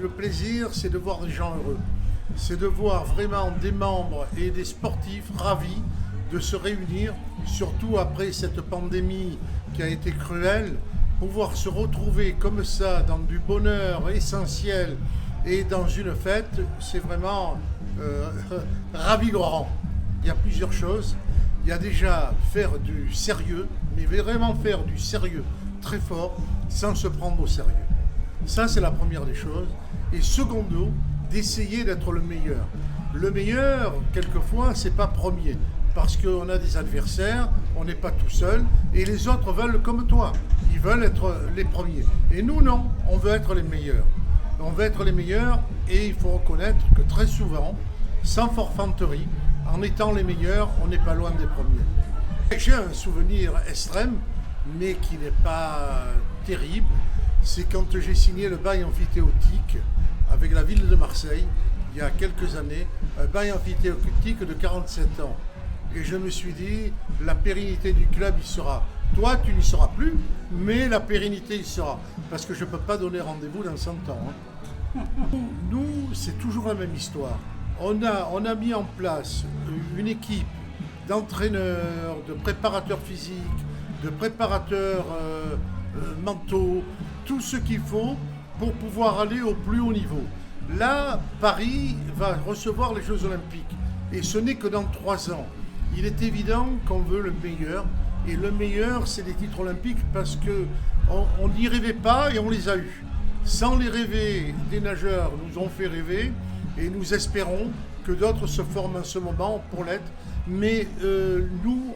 le plaisir, c'est de voir des gens heureux. C'est de voir vraiment des membres et des sportifs ravis de se réunir, surtout après cette pandémie qui a été cruelle, pouvoir se retrouver comme ça dans du bonheur essentiel et dans une fête, c'est vraiment ravigorant. Il y a plusieurs choses. Il y a déjà faire du sérieux, mais vraiment faire du sérieux très fort sans se prendre au sérieux. Ça, c'est la première des choses. Et secondo, d'essayer d'être le meilleur. Le meilleur, quelquefois, c'est pas premier. Parce qu'on a des adversaires, on n'est pas tout seul, et les autres veulent comme toi. Ils veulent être les premiers. Et nous, non, on veut être les meilleurs. On veut être les meilleurs, et il faut reconnaître que très souvent, sans forfanterie, en étant les meilleurs, on n'est pas loin des premiers. J'ai un souvenir extrême, mais qui n'est pas terrible. C'est quand j'ai signé le bail amphithéotique avec la ville de Marseille, il y a quelques années, un bail amphithéotique de 47 ans. Et je me suis dit, la pérennité du club y sera. Toi, tu n'y seras plus, mais la pérennité y sera. Parce que je ne peux pas donner rendez-vous dans 100 ans. Nous, c'est toujours la même histoire. On a mis en place une équipe d'entraîneurs, de préparateurs physiques, de préparateurs mentaux, tout ce qu'il faut pour pouvoir aller au plus haut niveau. Là, Paris va recevoir les Jeux Olympiques et ce n'est que dans 3 ans. Il est évident qu'on veut le meilleur et le meilleur, c'est les titres olympiques parce qu'on n'y rêvait pas et on les a eus. Sans les rêver, des nageurs nous ont fait rêver et nous espérons que d'autres se forment en ce moment pour l'être. Mais nous,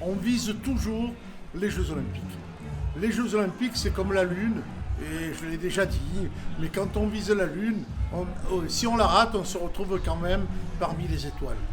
on vise toujours les Jeux Olympiques. Les Jeux Olympiques, c'est comme la Lune, et je l'ai déjà dit, mais quand on vise la Lune, si on la rate, on se retrouve quand même parmi les étoiles.